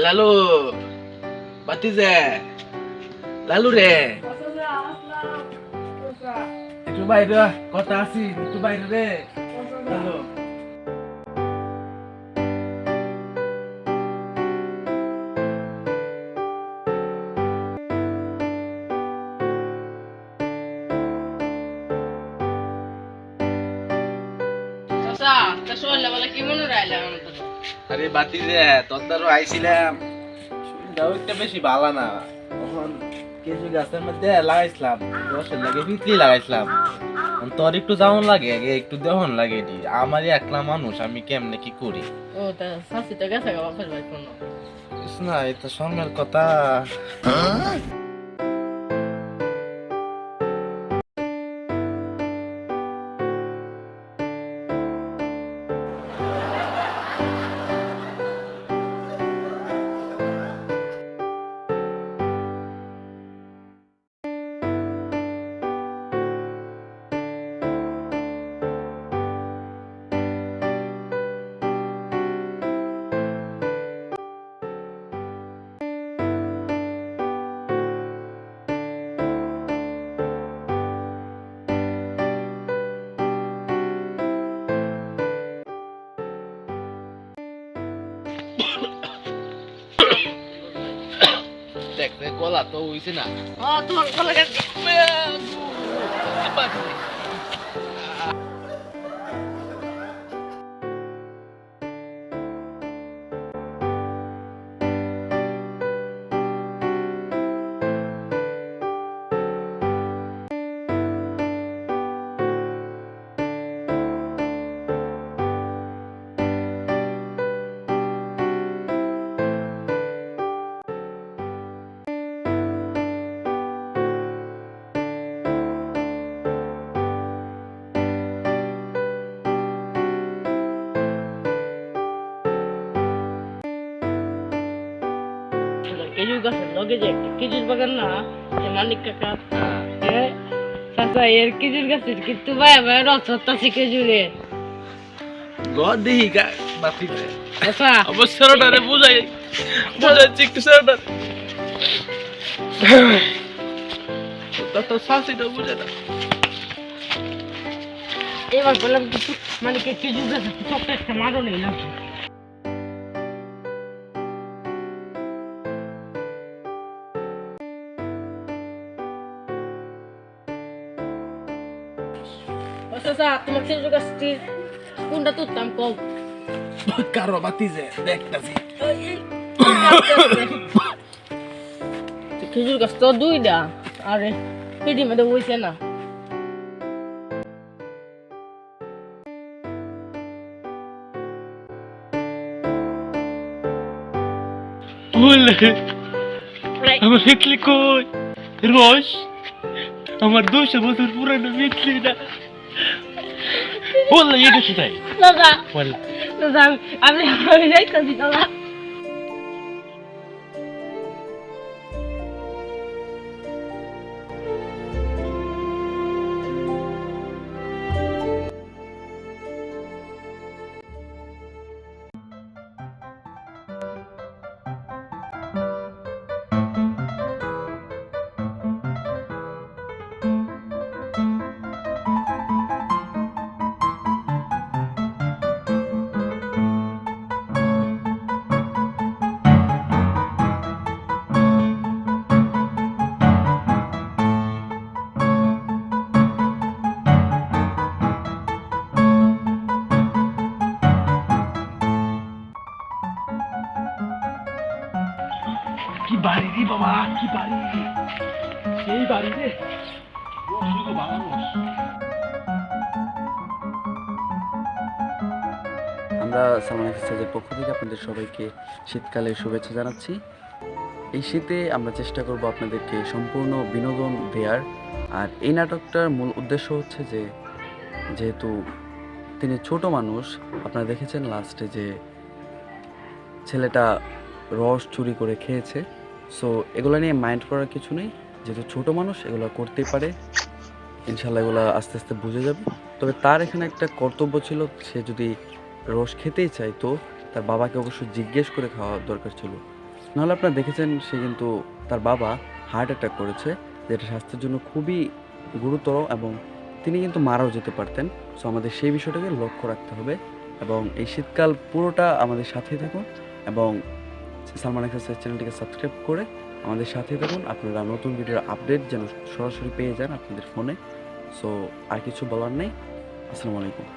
লালু বাতি যে লালু রে একটু বাইরে কথা আছি একটু বাইরে রে লালু আরে বাতি যে তোর দ্বারা আইছিলাম শরীরটাও একটা বেশি ভালো না তখন কিছু গাছের মধ্যে লাগাইছিলাম রসের লাগে ভিতরি লাগাইছিলাম তোর একটু যেমন লাগে একটু দেহন লাগে এটি আমারই একলা মানুষ আমি কেমনে কি করি ও তা শাশিতে গেছে গা বাপের বাড়ি কোনো না এটা শর্মের কথা দেখতে গলা তো হইছে না তোমার গলা গেছে খেজুর গাছের লগে যে একটা খেজুর বাগান না যে মানিক কাকা চাচা এর খেজুর গাছের কিন্তু ভাই ভাই রস হচ্ছে খেজুরে গদি বাতি যে চাচা অবশ্যই বুঝাইছি একটু সেরোটা তো শাসিটা বুঝে না এবার বললাম কিছু মানে খেজুর গাছের চোখটা একটা মারো নেই না চাচা তোমার খেজুর গাছটি কোনটা তুলতাম কম কারো বাতি যে দেখতাছি খেজুর গাছ তো দুইটা আরে পেটি মধ্যে বইছে না আমার মিটলি কই রস আমার 200 বছর পুরানো মিটলি না বললে এটা কোথায় দাদা বল দাদা আমি যাইতাছি দাদা কি বাড়ি রে বাবা কি বাড়ি সেই বাড়ি রে আমরা সালমান এক্সচেঞ্জের পক্ষ থেকে আপনাদের সবাইকে শীতকালের শুভেচ্ছা জানাচ্ছি। এই শীতে আমরা চেষ্টা করব আপনাদেরকে সম্পূর্ণ বিনোদন দেওয়ার। আর এই নাটকটার মূল উদ্দেশ্য হচ্ছে যে যেহেতু তিনি ছোট মানুষ, আপনারা দেখেছেন লাস্টে যে ছেলেটা রস চুরি করে খেয়েছে, সো এগুলো নিয়ে মাইন্ড করার কিছু নেই, যেহেতু ছোট মানুষ এগুলো করতেই পারে, ইনশাল্লাহ এগুলো আস্তে আস্তে বুঝে যাবে। তবে তার এখানে একটা কর্তব্য ছিল, সে যদি রস খেতেই চায় তো তার বাবাকে অবশ্যই জিজ্ঞেস করে খাওয়া দরকার ছিল। নাহলে আপনারা দেখেছেন সে কিন্তু তার বাবা হার্ট অ্যাটাক করেছে, যেটা স্বাস্থ্যের জন্য খুবই গুরুতর এবং তিনি কিন্তু মারাও যেতে পারতেন। সো আমাদের সেই বিষয়টাকে লক্ষ্য রাখতে হবে এবং এই শীতকাল পুরোটা আমাদের সাথেই থাকুন এবং সালমান এক্সারসাইজ চ্যানেলটিকে সাবস্ক্রাইব করে আমাদের সাথেই থাকুন। আপনারা নতুন ভিডিওর আপডেট যেন সরাসরি পেয়ে যান আপনাদের ফোনে। সো আর কিছু বলার নেই। আসসালামু আলাইকুম।